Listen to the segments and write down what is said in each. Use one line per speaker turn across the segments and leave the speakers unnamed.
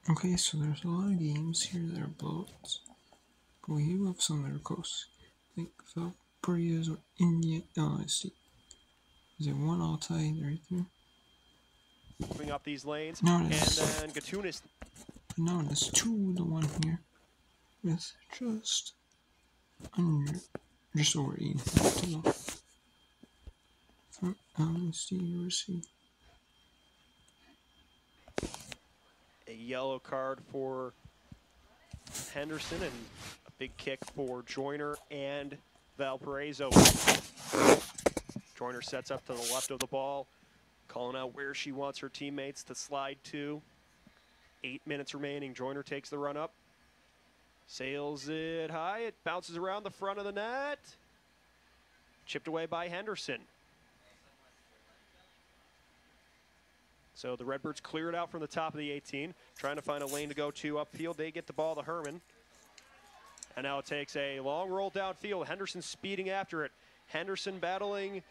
Okay, so there's a lot of games here that are blowouts, but we do have some that are close. Like Valparaiso or Indiana State. Is it one all tied right there?
Moving up these lanes,
No,
and
it is.
then Gatunis.
No, it's 2-1 here with just under, just over 8 to go from State University.
A yellow card for Henderson and a big kick for Joyner and Valparaiso. Joyner sets up to the left of the ball, calling out where she wants her teammates to slide to. 8 minutes remaining. Joyner takes the run up. Sails it high. It bounces around the front of the net. Chipped away by Henderson. So the Redbirds clear it out from the top of the 18, trying to find a lane to go to upfield. They get the ball to Herman. And now it takes a long roll downfield. Henderson speeding after it. Henderson battling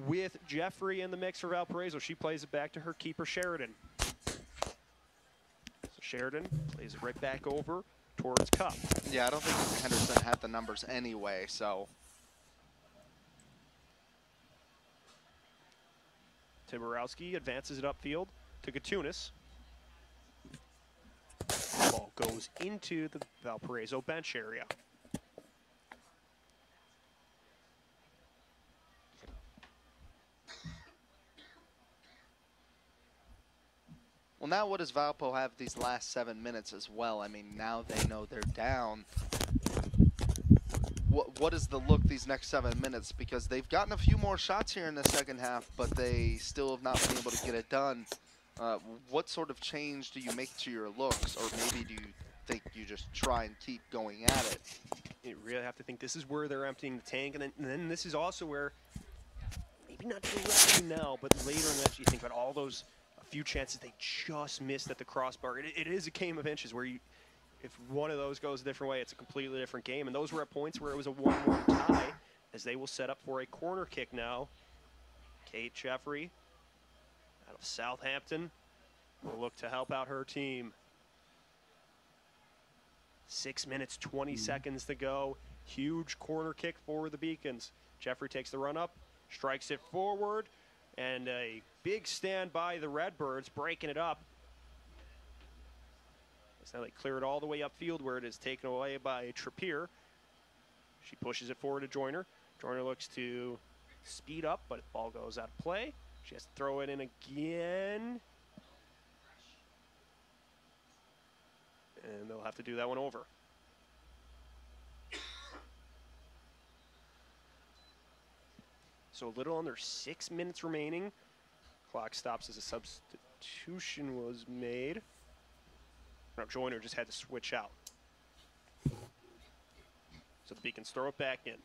with Jeffrey in the mix for Valparaiso. She plays it back to her keeper, Sheridan. So Sheridan plays it right back over towards Cup.
Yeah, I don't think Henderson had the numbers anyway, so.
Timborowski advances it upfield to Gatunis. Ball goes into the Valparaiso bench area.
Well, now what does Valpo have these last 7 minutes as well? I mean, now they know they're down. What is the look these next 7 minutes? Because they've gotten a few more shots here in the second half, but they still have not been able to get it done. What sort of change do you make to your looks, or maybe do you think you just try and keep going at it?
You really have to think this is where they're emptying the tank, and then this is also where, maybe not directly now, but later in the match, you think about all those few chances they just missed at the crossbar. It is a game of inches where you, if one of those goes a different way, it's a completely different game. And those were at points where it was a 1-1 tie, as they will set up for a corner kick now. Kate Jeffrey out of Southampton will look to help out her team. 6 minutes, 20 seconds to go. Huge corner kick for the Beacons. Jeffrey takes the run up, strikes it forward, and a big stand by the Redbirds, breaking it up. So now they clear it all the way upfield where it is taken away by Trappier. She pushes it forward to Joyner. Joyner looks to speed up, but the ball goes out of play. She has to throw it in again. And they'll have to do that one over. So a little under 6 minutes remaining. Clock stops as a substitution was made. Now Joyner just had to switch out. So the Beacons throw it back in.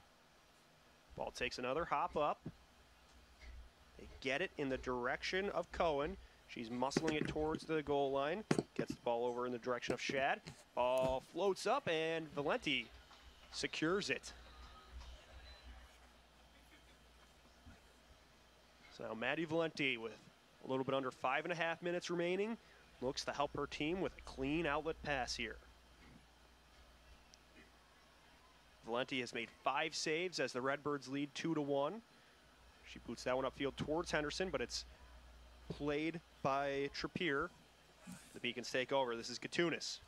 Ball takes another hop up. They get it in the direction of Cohen. She's muscling it towards the goal line. Gets the ball over in the direction of Shad. Ball floats up and Valenti secures it. So now Maddie Valenti with a little bit under 5.5 minutes remaining. Looks to help her team with a clean outlet pass here. Valenti has made 5 saves as the Redbirds lead 2-1. She boots that one upfield towards Henderson, but it's played by Trappier. The Beacons take over. This is Gatunis.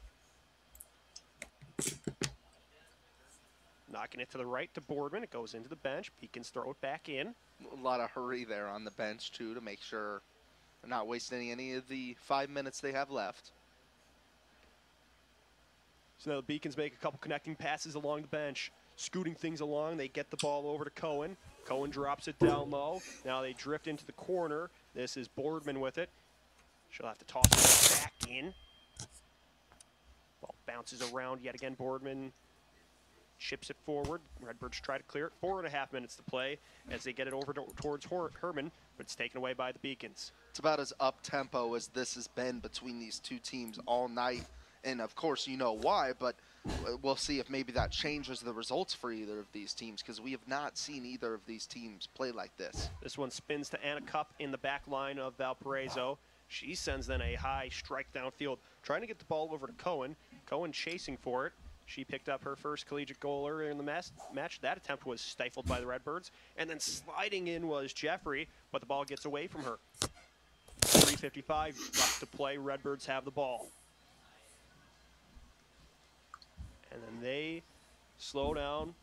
Knocking it to the right to Boardman. It goes into the bench. Beacons throw it back in.
A lot of hurry there on the bench, too, to make sure they're not wasting any of the 5 minutes they have left.
So now the Beacons make a couple connecting passes along the bench, scooting things along. They get the ball over to Cohen. Cohen drops it down low. Now they drift into the corner. This is Boardman with it. She'll have to toss it back in. Ball bounces around yet again. Boardman chips it forward. Redbirds try to clear it. 4.5 minutes to play as they get it over towards Herman, but it's taken away by the Beacons.
It's about as up-tempo as this has been between these two teams all night. And, of course, you know why, but we'll see if maybe that changes the results for either of these teams, because we have not seen either of these teams play like this.
This one spins to Anna Cup in the back line of Valparaiso. She sends then a high strike downfield, trying to get the ball over to Cohen. Cohen chasing for it. She picked up her first collegiate goal earlier in the match. That attempt was stifled by the Redbirds. And then sliding in was Jeffrey, but the ball gets away from her. 3:55 left to play. Redbirds have the ball. And then they slow down,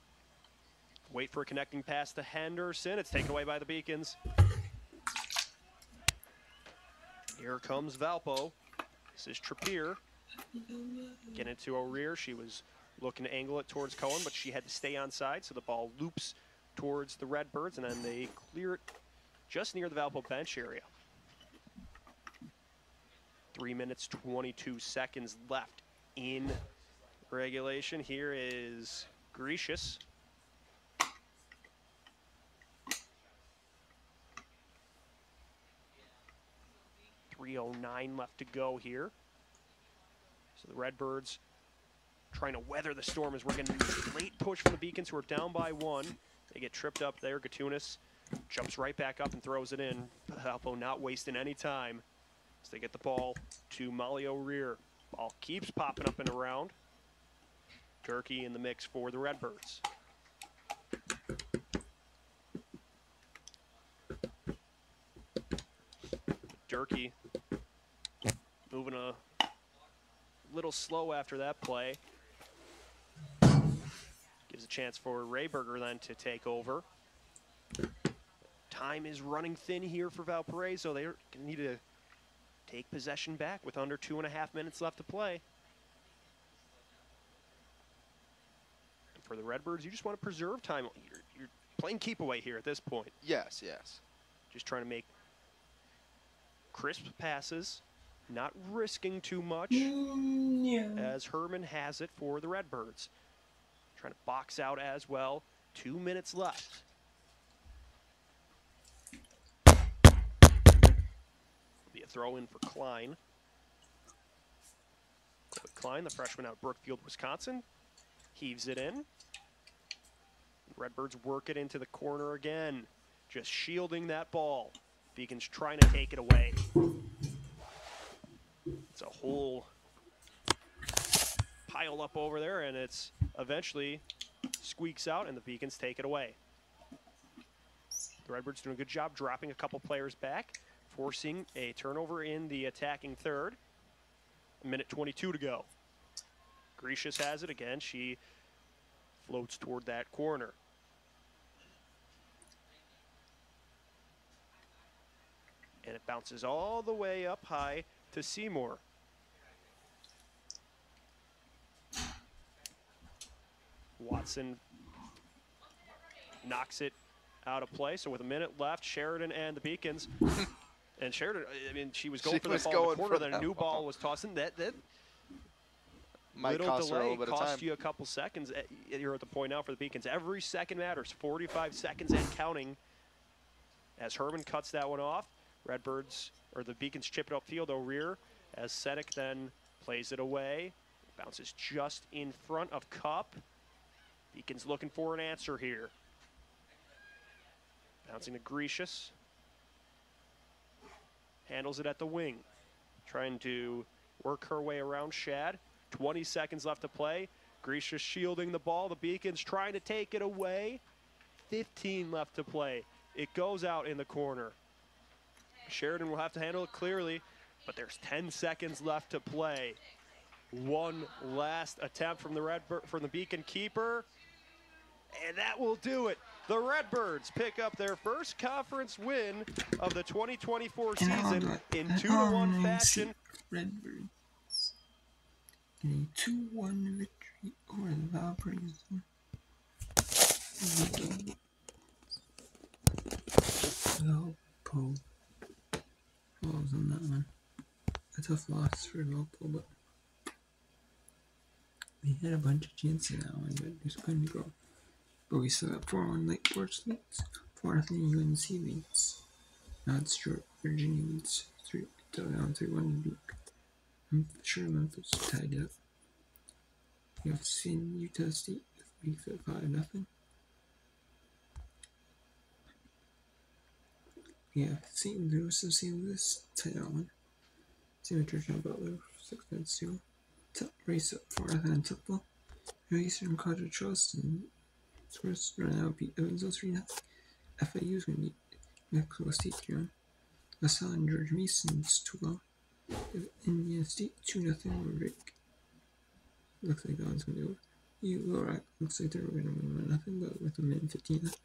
wait for a connecting pass to Henderson. It's taken away by the Beacons. Here comes Valpo. This is Trappier. Get into O'Rear. She was looking to angle it towards Cohen, but she had to stay on side, so the ball loops towards the Redbirds, and then they clear it just near the Valpo bench area. 3 minutes, 22 seconds left in regulation. Here is Gracious. .309 left to go here. So the Redbirds trying to weather the storm as we're getting a late push from the Beacons, who are down by 1. They get tripped up there. Gatunis jumps right back up and throws it in. Valpo not wasting any time as they get the ball to Molly O'Rear. Ball keeps popping up and around. Durkee in the mix for the Redbirds. Durkee moving a little slow after that play. Gives a chance for Rayberger then to take over. Time is running thin here for Valparaiso. They're going to need to take possession back with under 2.5 minutes left to play. And for the Redbirds, you just want to preserve time. You're playing keep away here at this point.
Yes, yes.
Just trying to make crisp passes, not risking too much, as Herman has it for the Redbirds. Trying to box out as well. 2 minutes left. Be a throw in for Klein. Klein, the freshman out of Brookfield, Wisconsin, heaves it in. Redbirds work it into the corner again, just shielding that ball. Beacons trying to take it away. It's a whole pile up over there, and it's eventually squeaks out, and the Beacons take it away. The Redbirds doing a good job dropping a couple players back, forcing a turnover in the attacking third. 1:22 to go. Gracious has it again. She floats toward that corner. And it bounces all the way up high to Seymour. Watson knocks it out of play. So with a minute left, Sheridan and the Beacons. And Sheridan, I mean, she was going for the ball in the corner, then a new ball was tossing. That
might
little
cost her a
delay
little bit of time.
cost you a couple seconds. You're at the point now for the Beacons. Every second matters. 45 seconds and counting. As Herman cuts that one off, Redbirds, or the Beacons chip it upfield. O'Rear, as Sedek then plays it away. Bounces just in front of Cup. Beacons looking for an answer here. Bouncing to Gracious. Handles it at the wing. Trying to work her way around Shad. 20 seconds left to play. Gracious shielding the ball. The Beacons trying to take it away. 15 left to play. It goes out in the corner. Sheridan will have to handle it clearly, but there's 10 seconds left to play. One last attempt from the Beacon keeper, and that will do it. The Redbirds pick up their first conference win of the 2024 season in 2-1 fashion.
Redbirds in a 2-1 victory over the Valparaiso. Valpo falls on that one. A tough loss for Valpo, but we had a bunch of chances now, and it just couldn't go. But we still got 4-1 Lake Forest leads, 4-0 UNC leads. Now it's short. Virginia leads 3 down 3-1 Duke. I'm sure Memphis tied up. We have seen Utah State with beef at 5-0. Yeah, St. Louis of St. Louis tied on. Signature John Butler, 6-0. Race up 4-0 on Temple. Eastern College Charleston scores right now beat Evansville 3-0. FAU is going to beat Mexico State 3-1. LaSalle and George Mason's 2-0. Indiana State 2-0 over Rick. Looks like that one's going to go. ULORAC looks like they're going to win 1-0, but with a minute 15 left.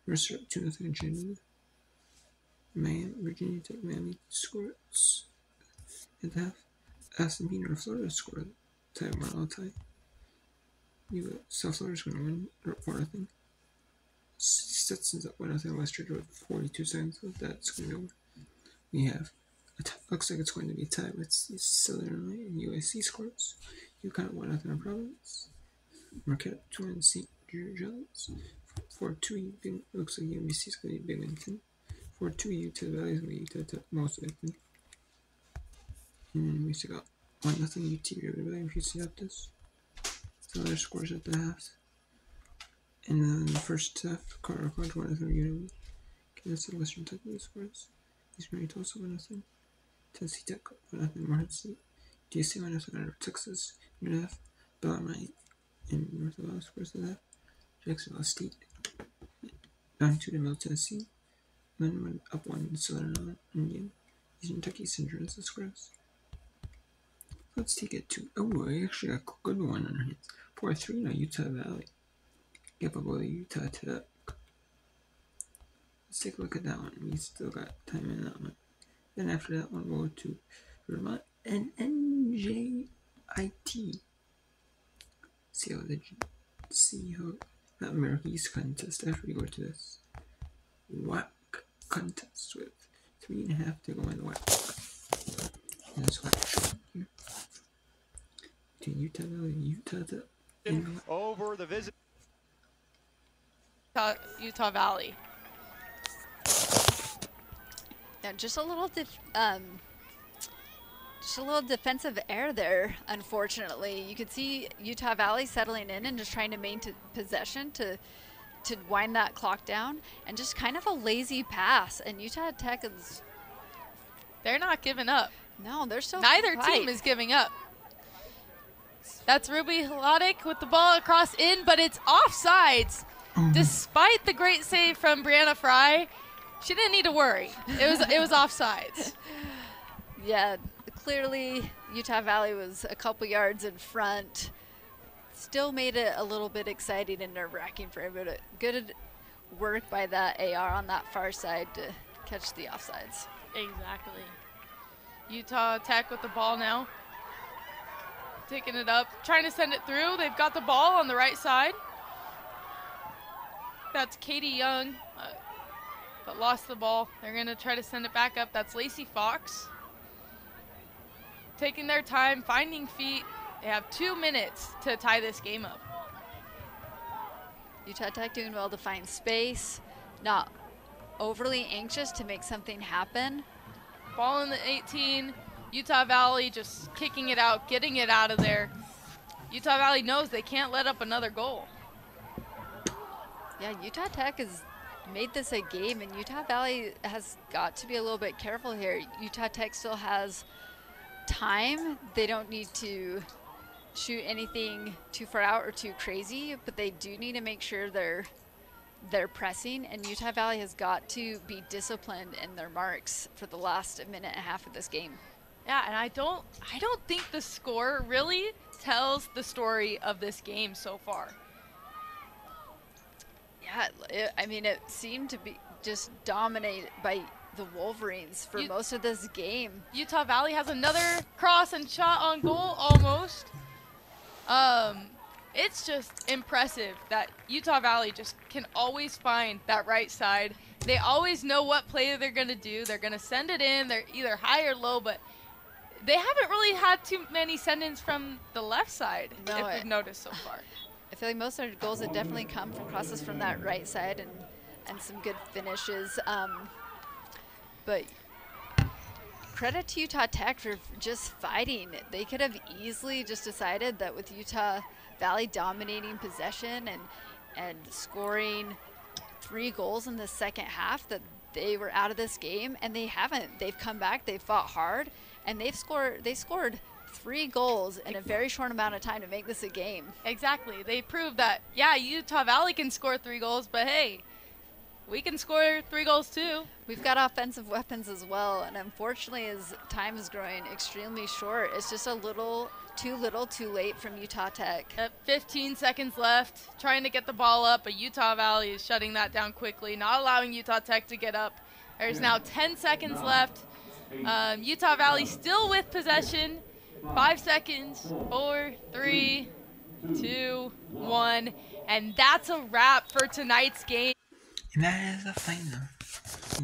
Mercer up 2-0 in Chattanooga. Miami, Virginia Tech, Miami scores at the half. Aston Peter, Florida scored. Tie 1-1 tie. South Florida's going to win 4-0. Stetson's up 1-0 West Georgia with 42 seconds left. That's going to go. We have looks like it's going to be a tie with Southern Illinois and USC scores. UConn 1-0 on Providence. Marquette 2-1 St. George's. 4-2 looks like UMBC is going to be Big Win. 4-2 Utah Valley is going to be Utah Tech most likely. And then we still got 1-0 UT River Valley and Houston Baptist. So other scores at the half. And then the first half, Colorado College 1-0 UNLV. Kansas City Western Texas scores. Eastern Mary Tulsa 1-0. Tennessee Tech 1-0 Morehead State. DC 1-0 under Texas. UNF. Bellarmine and North Alabama scores at the half. Jacksonville State down 2 to Middle Tennessee. Then up 1 to Southern Indiana. Eastern Kentucky Central scores. Let's take it to. Oh, I actually got a good one on our hands. 4-3 now Utah Valley. Give up all the Utah Tech. Let's take a look at that one. We still got time in that one. Then after that one, we'll go to Vermont and NJIT. See how that American East contest after we go to this WAC contest with 3.5 to go in the WAC. And that's what I showed here. Between Utah Valley and Utah Tech.
Over the visit.
Utah Valley.
Yeah, just a little defensive error there, unfortunately. You could see Utah Valley settling in and just trying to maintain possession to wind that clock down, and just kind of a lazy pass. And Utah Tech is...
They're not giving up.
No, they're still
Neither team is giving up. That's Ruby Hladek with the ball across in, but it's offsides. Despite the great save from Brianna Fry, she didn't need to worry. It was offsides.
Yeah, clearly Utah Valley was a couple yards in front. Still made it a little bit exciting and nerve-wracking for everybody. Good work by that AR on that far side to catch the offsides.
Exactly. Utah Tech with the ball now. Taking it up, trying to send it through. They've got the ball on the right side. That's Katie Young, but lost the ball. They're going to try to send it back up. That's Lacey Fox. Taking their time, finding feet. They have 2 minutes to tie this game up.
Utah Tech doing well to find space, not overly anxious to make something happen.
Ball in the 18. Utah Valley just kicking it out, getting it out of there. Utah Valley knows they can't let up another goal.
Yeah, Utah Tech has made this a game, and Utah Valley has got to be a little bit careful here. Utah Tech still has time. They don't need to shoot anything too far out or too crazy, but they do need to make sure they're pressing, and Utah Valley has got to be disciplined in their marks for the last minute and a half of this game.
Yeah, and I don't think the score really tells the story of this game so far.
Yeah, it seemed to be just dominated by the Wolverines for most of this game.
Utah Valley has another cross and shot on goal almost. It's just impressive that Utah Valley just can always find that right side. They always know what play they're going to do. They're going to send it in. They're either high or low, but they haven't really had too many send-ins from the left side, if we've noticed so far.
I feel like most of their goals have definitely come from crosses from that right side and some good finishes. But credit to Utah Tech for just fighting. They could have easily just decided that with Utah Valley dominating possession and scoring 3 goals in the second half that they were out of this game, and they haven't. They've come back, they've fought hard, and they scored 3 goals in a very short amount of time to make this a game.
Exactly. They proved that, yeah, Utah Valley can score 3 goals, but hey, we can score 3 goals too.
We've got offensive weapons as well, and unfortunately, as time is growing extremely short, it's just a little, too late from Utah Tech.
At 15 seconds left, trying to get the ball up, but Utah Valley is shutting that down quickly, not allowing Utah Tech to get up. There's now 10 seconds left. Utah Valley still with possession. 5 seconds, 4, 3, 2, 1, and that's a wrap for tonight's game.
And that is the final.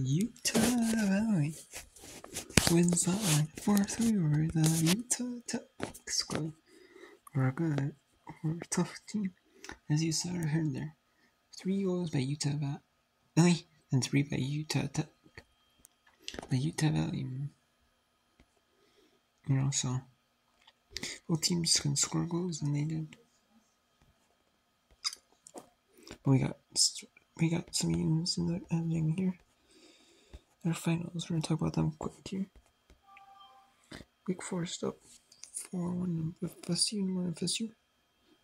Utah Valley wins that one 4-3 over the Utah Tech squad. We're good. We're a tough team. As you saw or heard there. 3 goals by Utah Valley and 3 by Utah Tech. The Utah Valley, so both teams can score goals, and they did. We got some games in the ending here. Their finals. We're gonna talk about them quick here. Wake Forest up 4-1 with FSU. More FSU.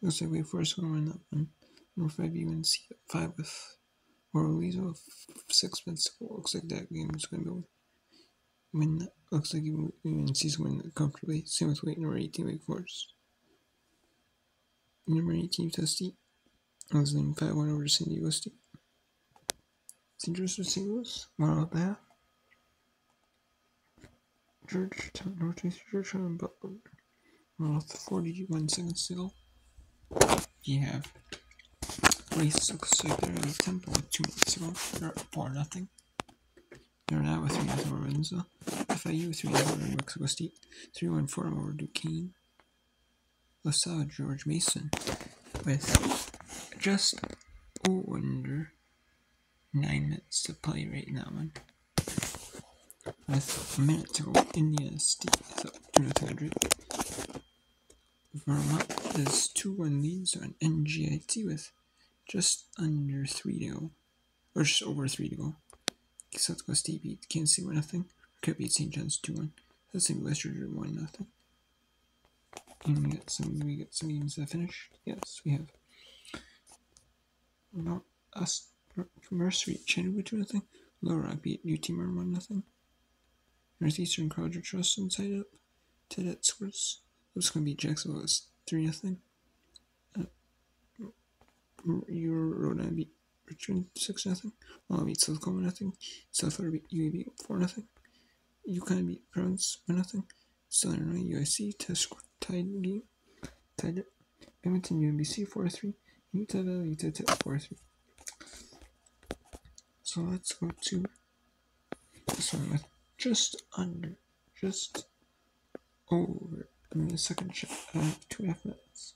Looks like Wake Forest will win that one. Number 5 UNC at 5 with Orleans 6 minutes ago. Looks like that game is gonna go win. Looks like UNC's going to win comfortably. Same with number 18 Wake Forest. Number 18 Utah State. Losing 5-1 over San Diego State. St. Joseph St. Louis. 1 out the half. Georgetown, Northeast Georgetown, Butler. 1 out the 41 seconds to go. You have Rice. Looks like they're at Temple with 2 minutes to go. They're up 4-0. They're now with 3-0 over Windsor. FIU 3-0 over Mexico State. 3-1-4 over Duquesne. LaSalle George Mason with just under 9 minutes to play right in that one. With a minute to go, Indiana State is up 2-0. Vermont is 2-1 leads on NGIT with just under 3 to go. Or just over 3 to go. South Coast State beat Kansas City 1-0. Could beat St. John's 2-1. That's St. West Georgia 1-0. And we got some games that finished. Yes, we have. Mercer beat Chattanooga 2-0. Little Rock beat UT Martin 1-0. Northeastern College Charleston tied up. Tied scores. Looks going to beat Jacksonville 3-0. Rhode Island beat Richmond 6-0. Long beat South Carolina 0. South Florida beat UAB 4-0. UConn beat Providence 1-0. Southern Illinois UIC tied it. Binghamton UMBC 4-3. Utah Valley Utah Tech 4-3. So let's go to this one with just over. The second check, 2.5 minutes.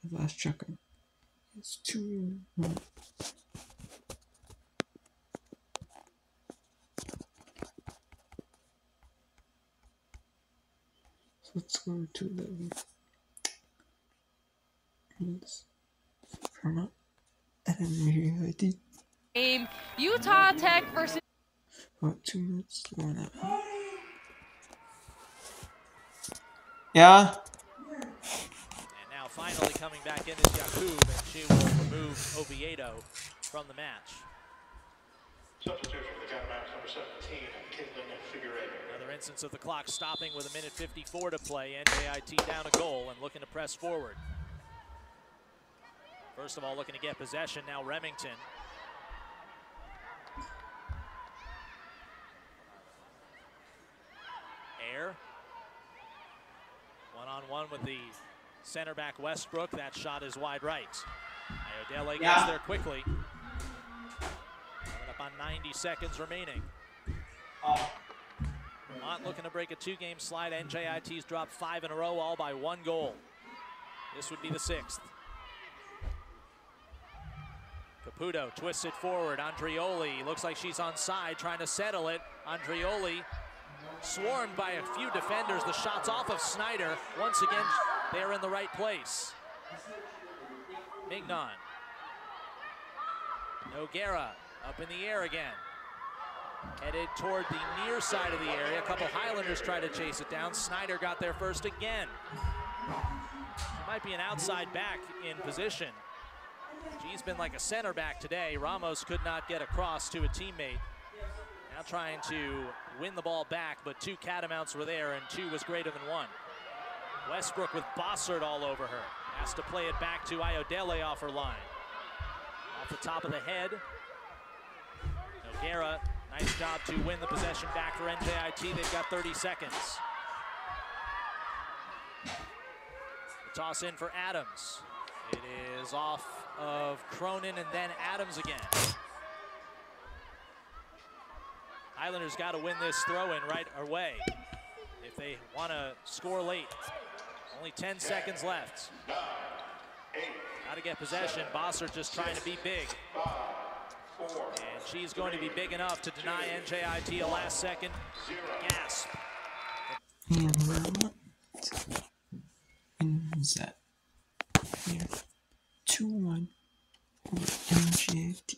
The last check-in. It's 2 minutes. So let's go to the Vermont NGIT.
Game Utah Tech versus.
About 2 minutes to go on that one. Yeah.
And now finally coming back in is Yakub, and she will remove Oviedo from the match.
Substitute for the timeout, number 17, Caitlin Figueredo.
Another instance of the clock stopping with 1:54 to play. NJIT down a goal and looking to press forward. First of all, looking to get possession. Now Remington. Air. One-on-one with the center back Westbrook. That shot is wide right. Iodele gets there quickly. Coming up on 90 seconds remaining. Vermont looking to break a 2-game slide. NJIT's dropped 5 in a row, all by 1 goal. This would be the 6th. Caputo twists it forward. Andrioli looks like she's onside, trying to settle it. Andrioli swarmed by a few defenders. The shot's off of Snyder. Once again, they're in the right place. Mignon. Noguera up in the air again. Headed toward the near side of the area. A couple Highlanders try to chase it down. Snyder got there first again. She might be an outside back in position. She's been like a center back today. Ramos could not get across to a teammate. Now trying to win the ball back, but 2 catamounts were there and 2 was greater than 1. Westbrook with Bossert all over her. Has to play it back to Ayodele off her line. Off the top of the head. Noguera, nice job to win the possession back for NJIT. They've got 30 seconds. The toss in for Adams. It is off of Cronin and then Adams again. Highlanders got to win this throw-in right away if they want to score late. Only 10 seconds left. Got to get possession. Bossert just trying to be big. And she's going to be big enough to deny NJIT a last-second gasp.
And Vermont wins that here 2-1 over NJIT.